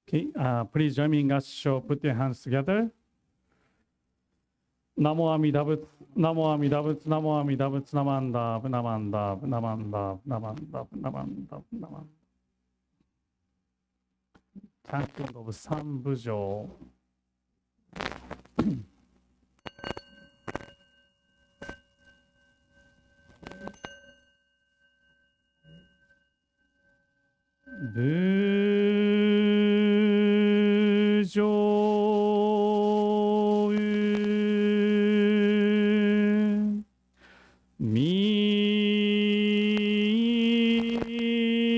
Okay, please join me in Gassho. Put your hands together. Namo Amida Butsu, Namo Amida Butsu, Namo Amida Butsu, Namanda, Namanda, Namanda, Namanda, Namanda, Namanda. Chanting of 三部条。部条み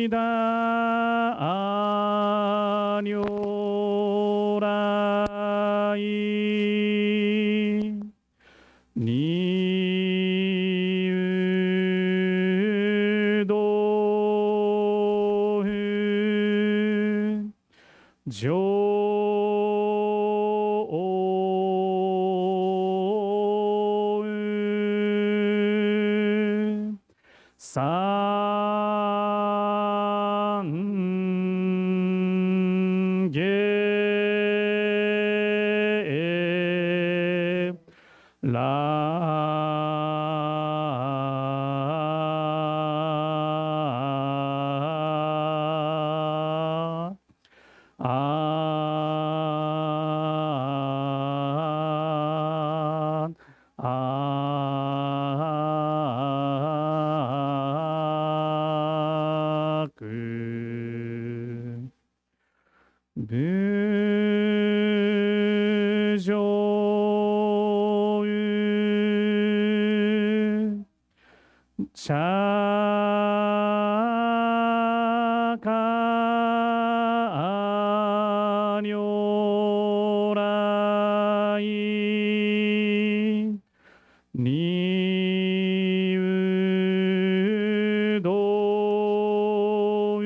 だ如来にうどう上三下部上釈迦如来にうどう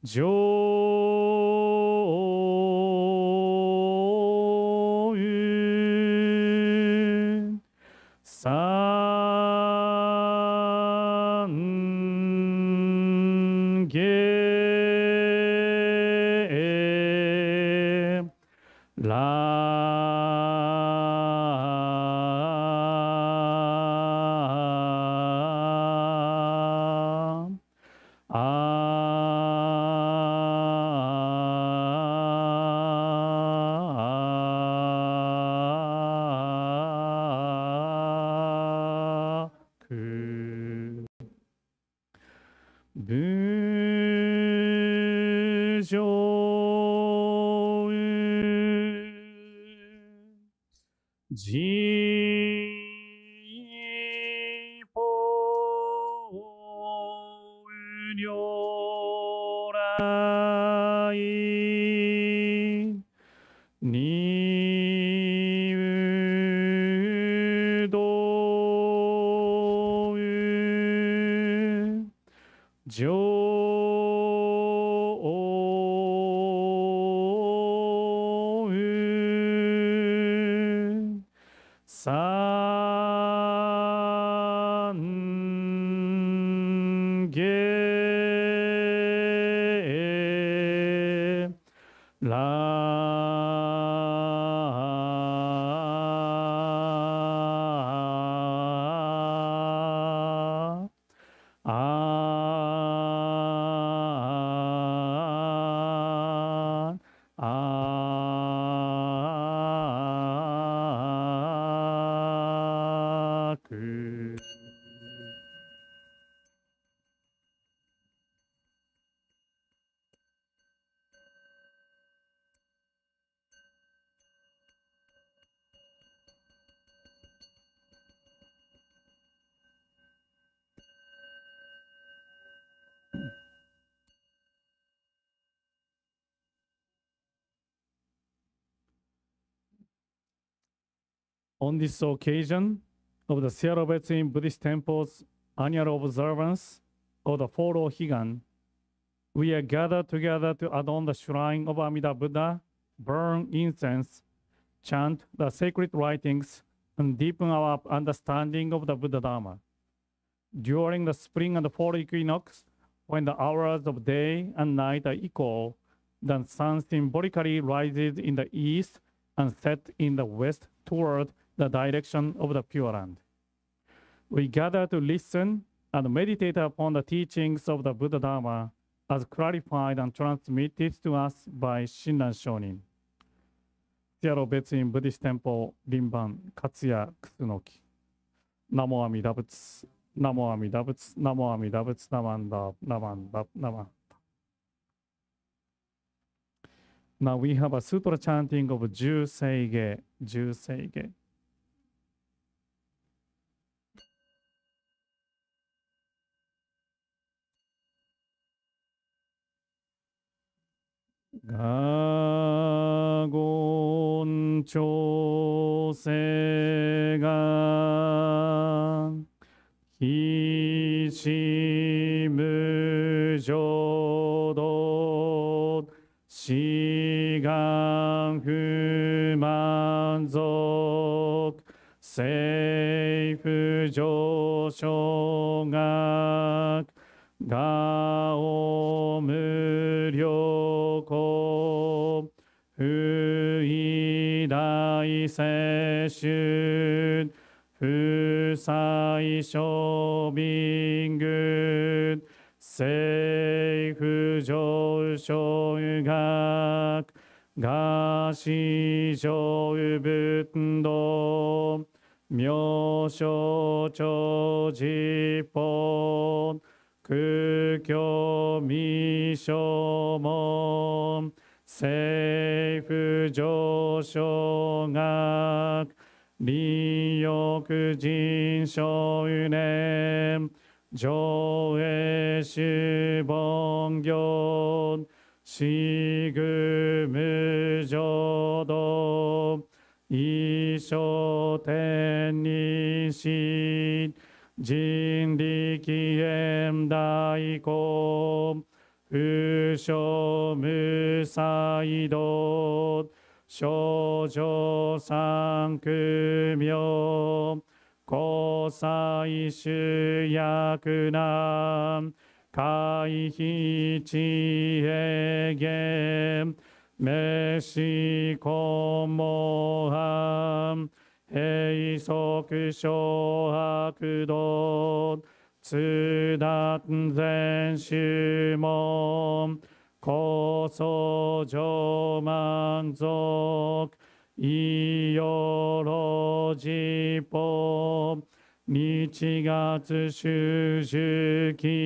上三下部上じぽ如来にうどう上三下 On this occasion of the Seattle Betsuin Buddhist Temple's annual observance of the fall Ohigan, we are gathered together to adorn the shrine of Amida Buddha, burn incense, chant the sacred writings, and deepen our understanding of the Buddha Dharma. During the spring and the fall equinox, when the hours of day and night are equal, the sun symbolically rises in the east and sets in the west toward the direction of the Pure Land. We gather to listen and meditate upon the teachings of the Buddha Dharma as clarified and transmitted to us by Shinran Shonin. Seattle Betsuin Buddhist Temple, Rinban, Katsuya Kusunoki. Namo Amida Butsu, Namo Amida Butsu, Namo Amida Butsu, Namanda, Namanda, Namanda. Now we have a sutra chanting of Ju Seige, Ju Seige. Gagon chose ga Hishi mujodo Shigan fu manzok Seifu josho gak Gao muryoko Fui dai seishun Fusai shobingun Seifu josho gak Gashi shou bundo Myosho chojipon Kukyo mishomon Seifu josho gak Ryoku jin shounen Joe shibongyon Shigu mujodo Isho ten nishin Jin rikien daiko Fusho musaido Shoujo sankumyo Kosai shuyakunan Kaihi chiegen Meshi komohan Heisoku shohakudo Tsudaten zen shumon Koso jomanzok Iyoro jippo Nichigatsu shujuki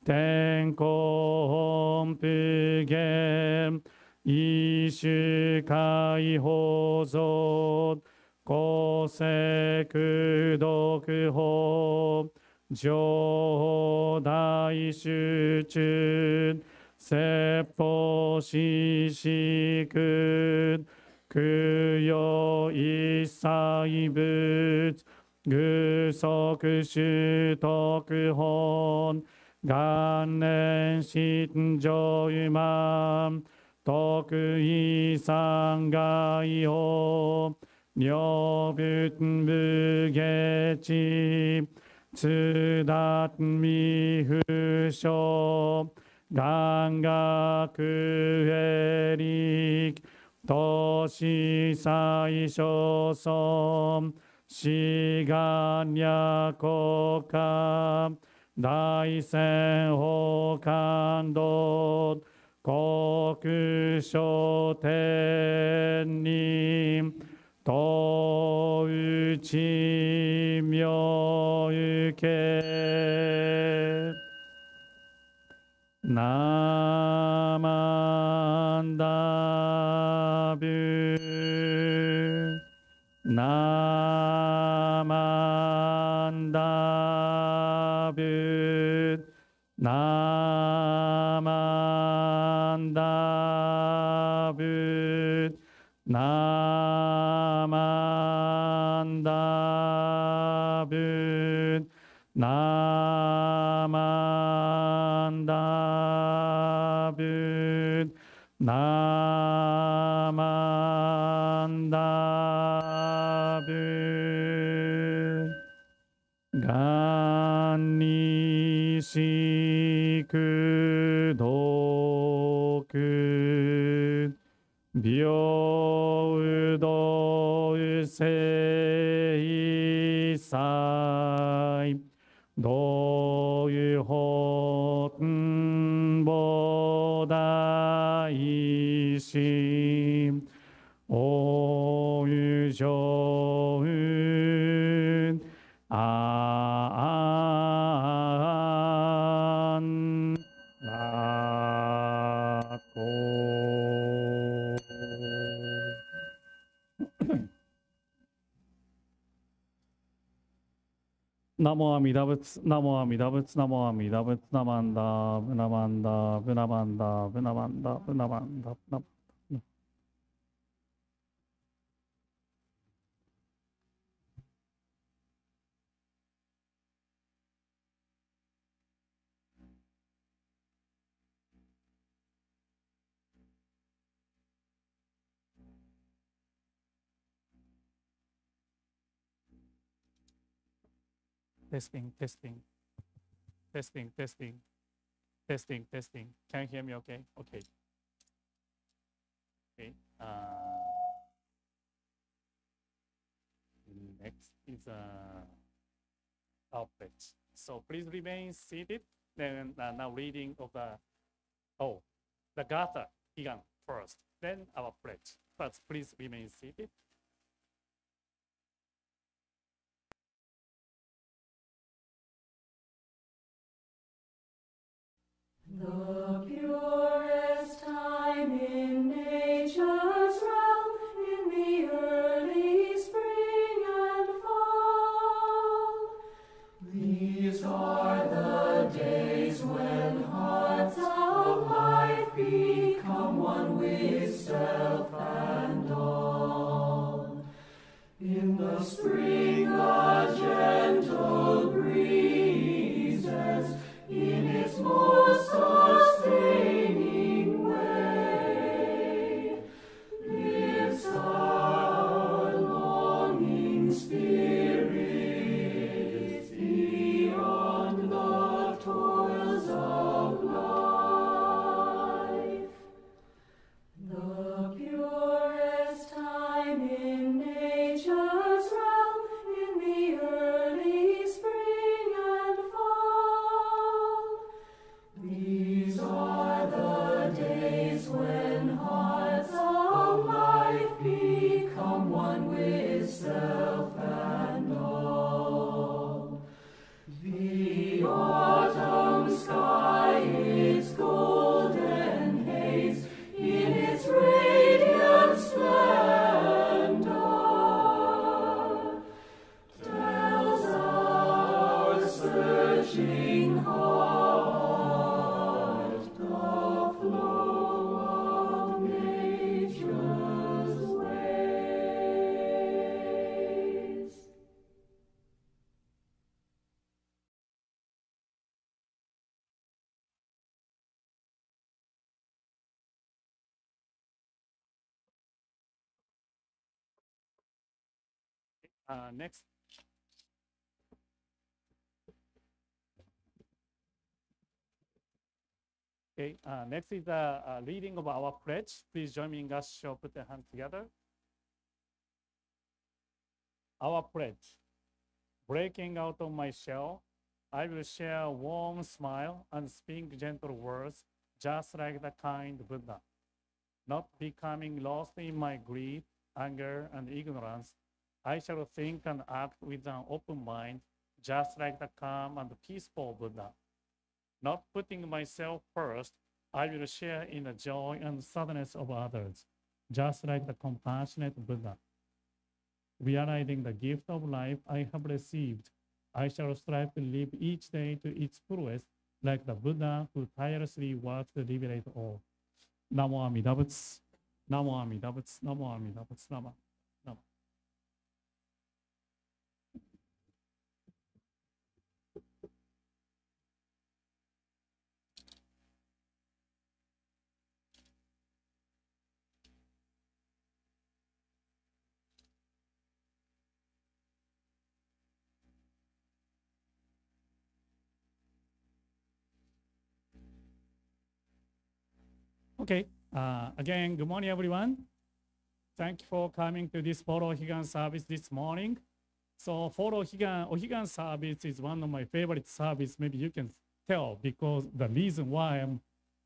Tenko honpugen Ishu kai hozo Koseku doku ho Joho dai shuchun Seppo shishikun Kuyo isai butsu Gusoku shutoku hon Gannen shinjo uman Toku isangai ho Nyobuten bugechi Tsudaten mihusho Gangaku erik Toshi saisho som Shiganya koka Daisen hokando Koku shoten ni To uchi myo uke Namanda bu Namanda bu Namanda bu Namanda 나만다붓 나만다붓 간니시크도크 묘의도세이사이 노유호տն보다이심 오유조은 안 나고 나모아미다붓 나모아미다붓 나모아미다붓 나만다 나만다 나만다 나만다 나만다 testing testing testing testing testing testing can you hear me okay okay okay next is our pledge. So please remain seated. Then now reading of the Gatha Ohigan first. Then our pledge. But please remain seated. The purest time in nature's realm, in the early spring and fall. These are the days when hearts of life become one with self and all. In the spring, the gentle breezes in its most sustaining way lifts our longing spirits beyond the toils of life. The purest time in nature's realm, in the early spring and fall. These are the days when hearts of life become one with self and all. The autumn sky, its golden haze, in its radiant splendor, tells our searching heart the flow of nature's ways. Next. Okay, next is the reading of our pledge. Please join me in Gasho, put the hands together. Our pledge. Breaking out of my shell, I will share a warm smile and speak gentle words, just like the kind Buddha. Not becoming lost in my greed, anger, and ignorance, I shall think and act with an open mind, just like the calm and peaceful Buddha. Not putting myself first, I will share in the joy and sadness of others, just like the compassionate Buddha. Realizing the gift of life I have received, I shall strive to live each day to its fullest, like the Buddha who tirelessly works to liberate all. Namo Amida Butsu. Namo Amida Butsu. Namo Amida Butsu. Namo. Namo. Okay. Again, good morning, everyone. Thank you for coming to this Follow Ohigan service this morning. So Follow Ohigan service is one of my favorite service. Maybe you can tell because the reason why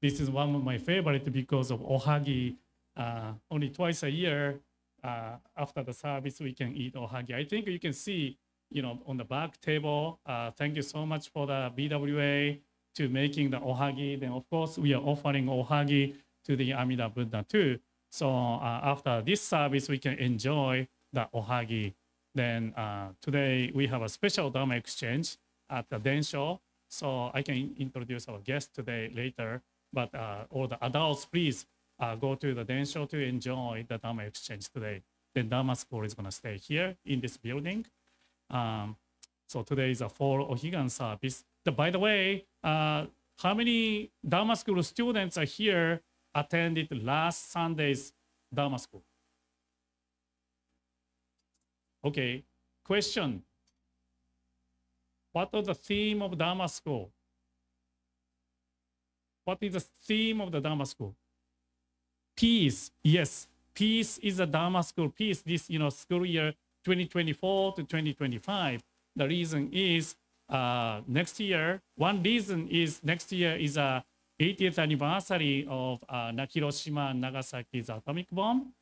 this is one of my favorite because of ohagi. Only twice a year after the service we can eat ohagi. I think you can see, on the back table. Thank you so much for the BWA to making the ohagi. Then of course we are offering ohagi to the Amida Buddha too. So after this service we can enjoy the ohagi. Then today we have a special Dharma exchange at the Densho. So I can introduce our guest today later. But all the adults, please go to the Densho to enjoy the Dharma exchange today. Then Dharma school is going to stay here in this building. So today is a full Ohigan service. By the way, how many Dharma school students are here attended last Sunday's Dharma school? Okay, question. What was the theme of Dharma school? What is the theme of the Dharma school? Peace, yes. Peace is a Dharma school. Peace, this school year 2024 to 2025. The reason is next year, one reason is next year is a 80th anniversary of Hiroshima and Nagasaki's atomic bomb.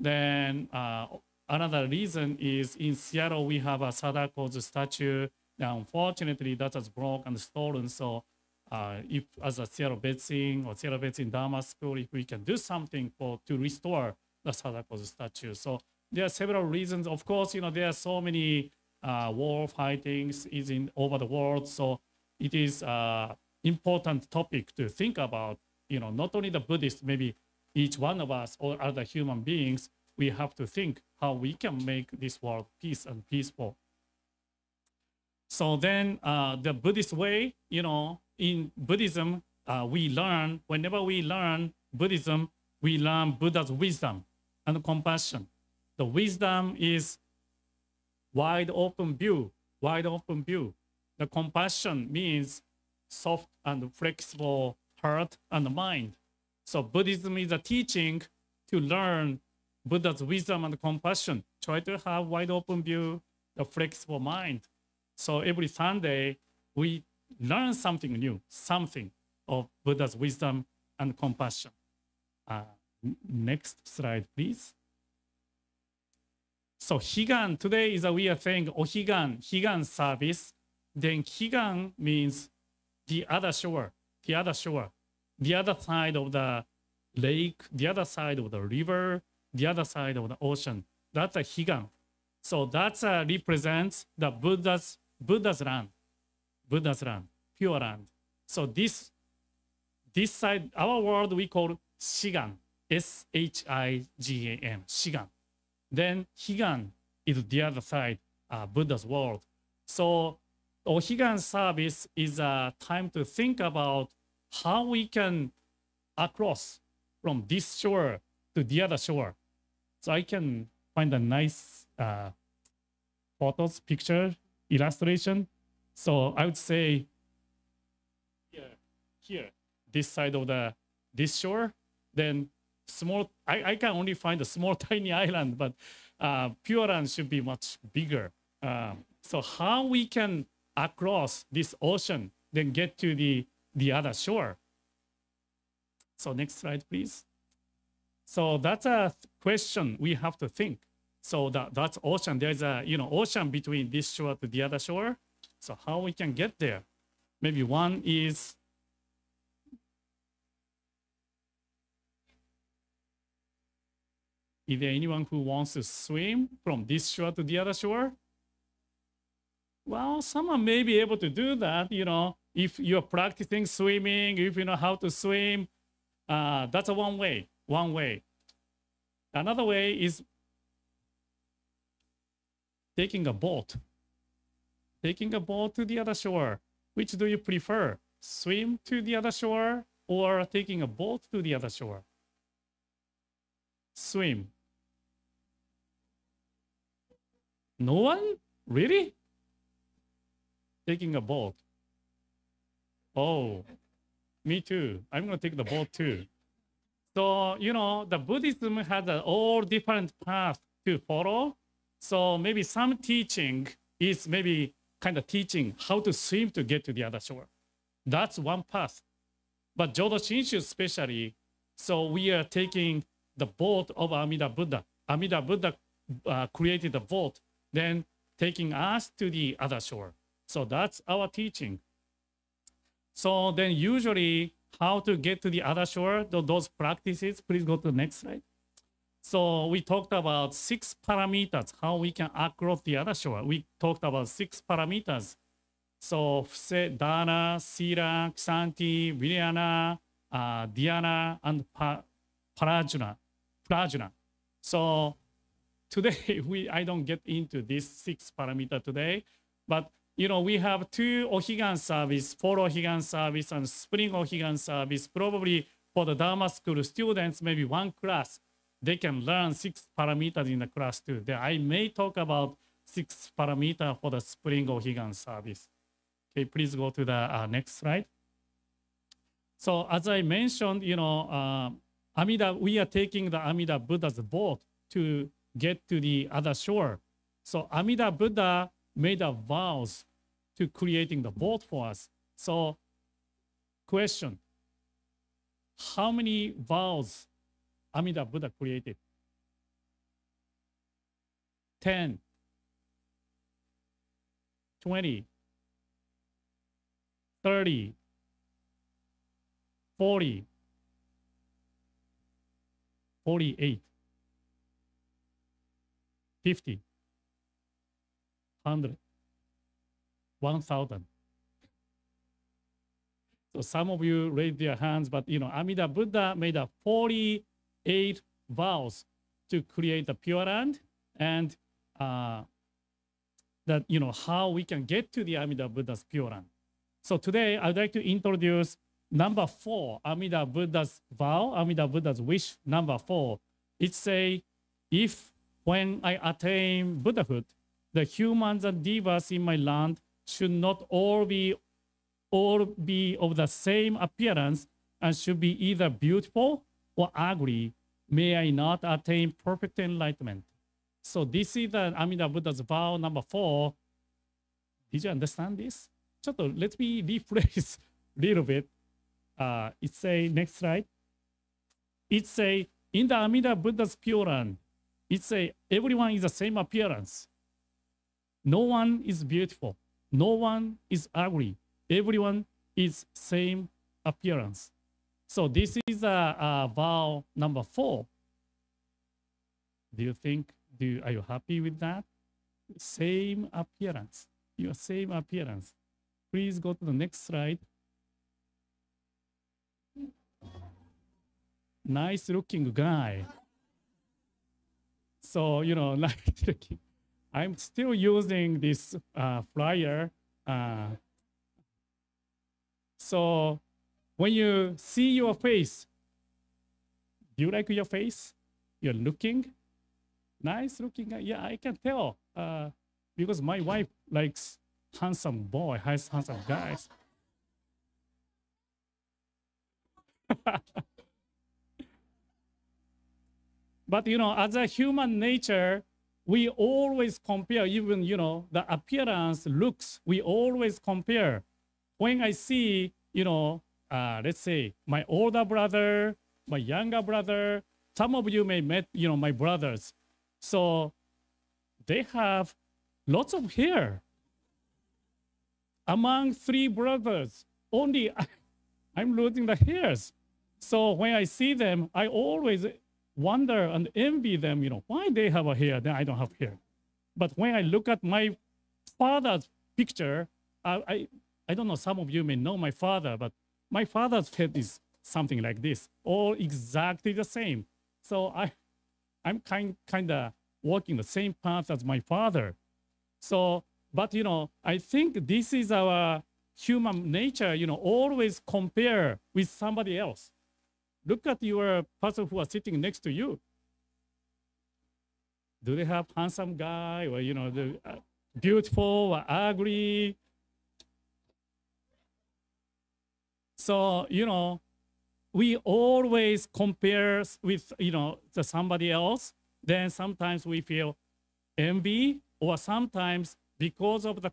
Then another reason is in Seattle, we have a Sadako's statue. Now, unfortunately, that was broken and stolen. So if as a Seattle Betsuin or Seattle Betsuin Dharma School, if we can do something to restore the Sadako's statue. So there are several reasons. Of course, there are so many war fightings over the world. So it is important topic to think about, not only the Buddhists, maybe each one of us or other human beings, we have to think how we can make this world peace and peaceful. So then the Buddhist way, in Buddhism, whenever we learn Buddhism, we learn Buddha's wisdom and compassion. The wisdom is wide open view, wide open view. The compassion means soft and flexible heart and mind. So Buddhism is a teaching to learn Buddha's wisdom and compassion. Try to have wide open view, a flexible mind. So every Sunday, we learn something new, something of Buddha's wisdom and compassion. Next slide, please. So Higan, today is we are saying Higan service. Then Higan means the other shore, the other side of the lake, the other side of the river, the other side of the ocean. That's a Higan. So that represents the Buddha's land, pure land. So this side, our world we call Shigan, S-H-I-G-A-N, Shigan. Then Higan is the other side, Buddha's world. So Ohigan service is a time to think about how we can cross from this shore to the other shore. So I can find a nice photos, picture, illustration. So I would say here, this side of this shore, then small, I can only find a small tiny island, but Pure Land should be much bigger. So how we can across this ocean, then get to the other shore. So next slide, please. So that's a question we have to think. So that's ocean. There's a ocean between this shore to the other shore. So how we can get there? Maybe one is there anyone who wants to swim from this shore to the other shore? Well, someone may be able to do that, if you're practicing swimming, if you know how to swim, that's a one way. Another way is taking a boat to the other shore. Which do you prefer? Swim to the other shore or taking a boat to the other shore? Swim. No one? Really? Taking a boat. Oh, me too. I'm going to take the boat too. So, the Buddhism has all different paths to follow. So maybe some teaching is maybe kind of teaching how to swim to get to the other shore. That's one path. But Jodo Shinshu especially, so we are taking the boat of Amida Buddha. Amida Buddha created the boat, then taking us to the other shore. So that's our teaching. So then usually how to get to the other shore, those practices, please go to the next slide. So we talked about 6 parameters, how we can across the other shore. We talked about 6 parameters. So Dana, Sila, Ksanti, Viryana, Dhyana, and Prajna. So today, I don't get into this 6 parameter today, but we have 2 Ohigan service, 4 Ohigan service, and spring Ohigan service. Probably for the Dharma school students, maybe 1 class, they can learn 6 parameters in the class too. Then I may talk about 6 parameters for the spring Ohigan service. Okay, please go to the next slide. So as I mentioned, we are taking the Amida Buddha's boat to get to the other shore. So Amida Buddha made a vows to creating the boat for us. So question, how many vows Amida Buddha created? 10, 20, 30, 40, 48, 50, 100, 1,000. So some of you raised your hands, but Amida Buddha made a 48 vows to create the Pure Land, and that how we can get to the Amida Buddha's Pure Land. So today I'd like to introduce number 4, Amida Buddha's vow, Amida Buddha's wish, number 4. It says, if when I attain Buddhahood, the humans and devas in my land should not all be of the same appearance and should be either beautiful or ugly, may I not attain perfect enlightenment. So this is the Amida Buddha's vow number 4. Did you understand this? Let me rephrase a little bit. It say, next slide. It say, in the Amida Buddha's Pure Land, it say, everyone is the same appearance. No one is beautiful. No one is ugly. Everyone is same appearance. So this is a vow number 4. Do you think, are you happy with that? Same appearance, your same appearance. Please go to the next slide. Nice looking guy. So, nice looking. I'm still using this flyer. So when you see your face, do you like your face? You're looking nice looking guy. Yeah, I can tell because my wife likes handsome guys. But as a human nature, we always compare, even the appearance, looks, we always compare. When I see, let's say my older brother, my younger brother, some of you may met, my brothers. So they have lots of hair. Among 3 brothers, only I'm losing the hairs. So when I see them, I always wonder and envy them, why they have a hair, then I don't have hair. But when I look at my father's picture, I don't know, some of you may know my father, but my father's head is something like this, all exactly the same. So I'm kind of walking the same path as my father. So, but I think this is our human nature, always compare with somebody else. Look at your person who are sitting next to you. Do they have handsome guy or, the, beautiful or ugly? So, we always compare with, somebody else. Then sometimes we feel envy, or sometimes because of the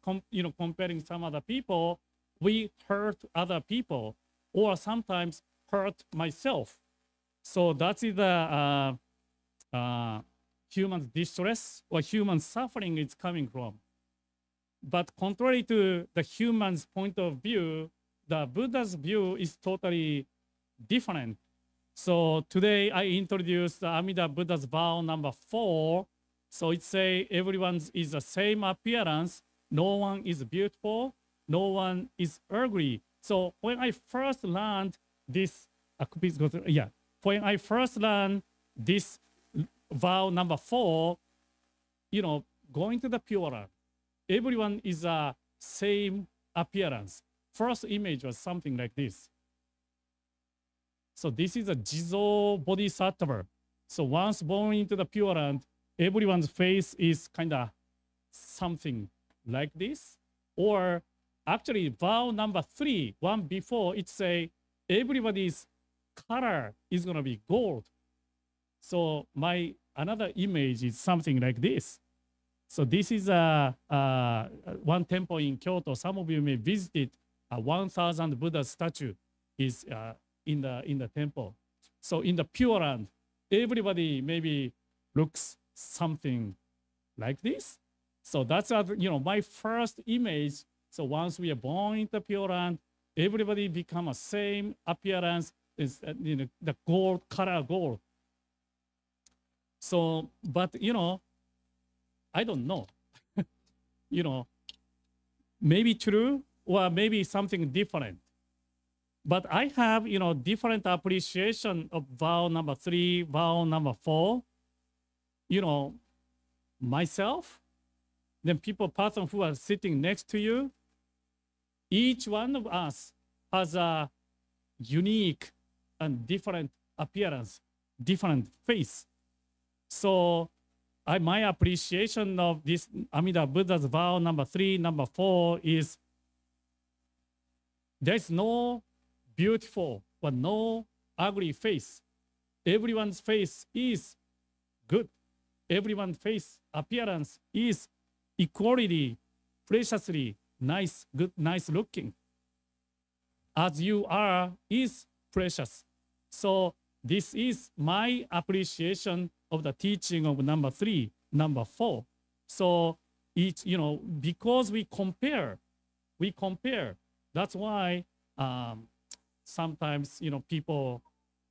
comparing some other people, we hurt other people, or sometimes hurt myself. So that is the human distress or human suffering is coming from. But contrary to the human's point of view, the Buddha's view is totally different. So today I introduced the Amida Buddha's vow number 4. So it say everyone is the same appearance. No one is beautiful. No one is ugly. So when I first learned this, when I first learned this vow number 4, going to the Pure Land, everyone is a same appearance. First image was something like this. So this is a Jizo Bodhisattva. So once born into the Pure Land, everyone's face is kind of something like this. Or actually, vow number 3, one before, it say everybody's color is gonna be gold. So my another image is something like this. So this is one temple in Kyoto. Some of you may visit it. 1,000 Buddha statue is in the temple. So in the Pure Land, everybody maybe looks something like this. So that's my first image. So once we are born in the Pure Land, everybody become a same appearance, is the gold color gold. So, but I don't know. Maybe true or maybe something different. But I have, different appreciation of vow number 3, vow number 4. Myself, then person who are sitting next to you. Each one of us has a unique and different appearance, different face. So my appreciation of this Amida Buddha's vow number 3, number 4 is there's no beautiful but no ugly face. Everyone's face is good. Everyone's face appearance is equally, preciously nice, good, nice looking. As you are is precious. So this is my appreciation of the teaching of number 3, number 4. So each, because we compare. That's why sometimes, people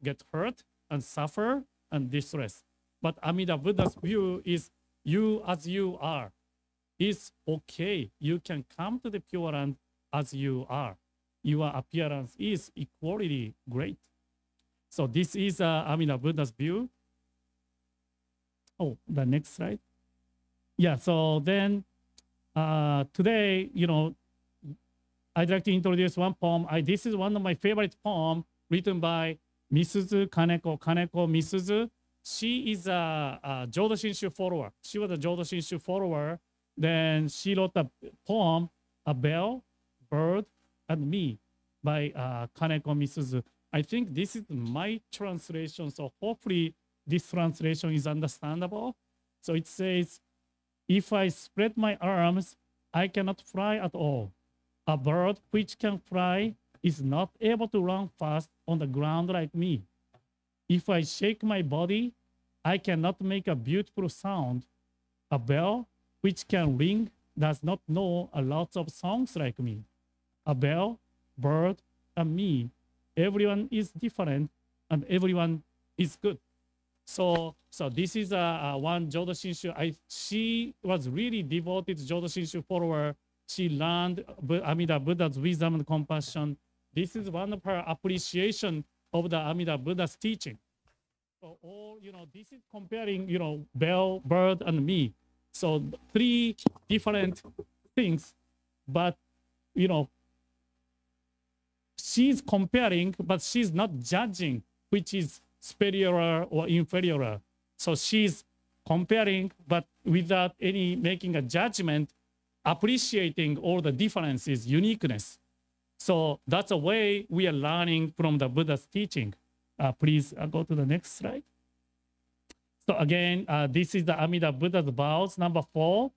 get hurt and suffer and distress. But Amida Buddha's view is you as you are is okay. You can come to the Pure Land as you are. Your appearance is equally great. So this is Amida Buddha's view. Oh, the next slide. Yeah, so then today, I'd like to introduce one poem. This is one of my favorite poems written by Misuzu Kaneko Misuzu. She is a Jodo Shinshu follower. She was a Jodo Shinshu follower. Then she wrote a poem, A Bell, Bird, and Me by Kaneko Misuzu. I think this is my translation, so hopefully this translation is understandable. So it says, if I spread my arms, I cannot fly at all. A bird which can fly is not able to run fast on the ground like me. If I shake my body, I cannot make a beautiful sound. A bell which can ring does not know a lot of songs like me. A bell, bird, and me. Everyone is different and everyone is good. So this is one Jodo Shinshu. She was really devoted Jodo Shinshu follower. She learned Amida Buddha's wisdom and compassion. This is one of her appreciation of the Amida Buddha's teaching. So all, this is comparing, bell, bird, and me. So 3 different things, but, she's comparing, but she's not judging which is superior or inferior. So she's comparing, but without making a judgment, appreciating all the differences, uniqueness. So that's a way we are learning from the Buddha's teaching. Please go to the next slide. So again, this is the Amida Buddha's vows, number 4.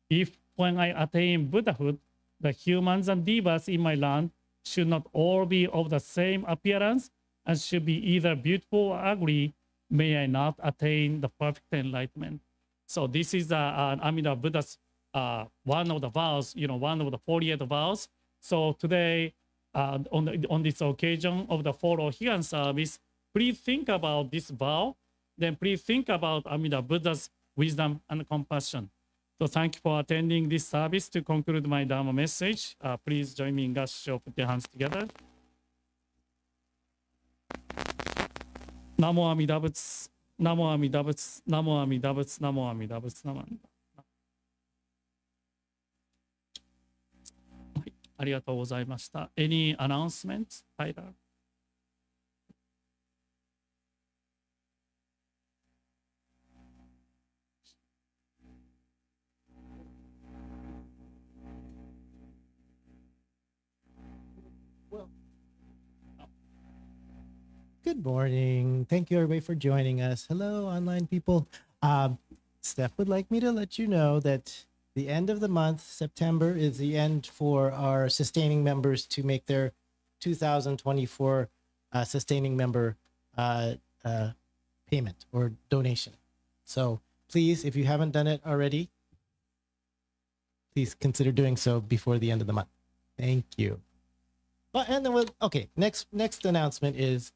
If when I attain Buddhahood, the humans and devas in my land should not all be of the same appearance and should be either beautiful or ugly, may I not attain the perfect enlightenment. So this is Amida Buddha's one of the vows, one of the 48 vows. So today, on this occasion of the 4 Ohigan service, please think about this vow. Then please think about Amida Buddha's wisdom and compassion. So thank you for attending this service. To conclude my Dharma message, please join me in Gassho. Put your hands together. Namo Amida Butsu, Namo Amida Butsu, Namo Amida Butsu, Namo Amida Butsu, Namo Amida Butsu. ありがとうございました。Any announcements, Tyler? Good morning. Thank you, everybody, for joining us. Hello, online people. Steph would like me to let you know that the end of the month, September, is the end for our sustaining members to make their 2024 sustaining member payment or donation. So please, if you haven't done it already, please consider doing so before the end of the month. Thank you. And then next announcement is,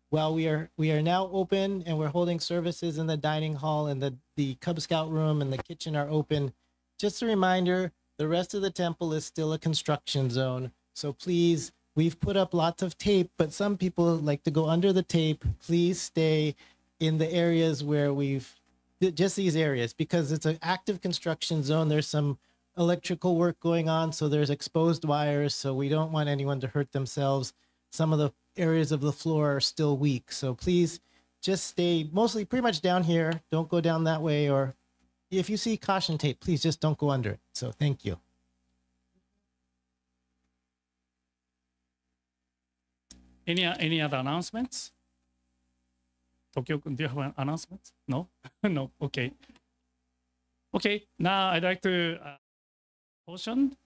well, we are now open and we're holding services in the dining hall, and the Cub Scout room and the kitchen are open. Just a reminder, the rest of the temple is still a construction zone. So please, we've put up lots of tape, but some people like to go under the tape. Please stay in the areas where just these areas, because it's an active construction zone. There's some electrical work going on, so there's exposed wires, so we don't want anyone to hurt themselves. Some of the areas of the floor are still weak, so please just stay mostly pretty much down here. Don't go down that way, or if you see caution tape, please just don't go under it. So thank you. Any other announcements? Tokyo-kun, do you have announcements? No? No, okay. Okay, now I'd like to portion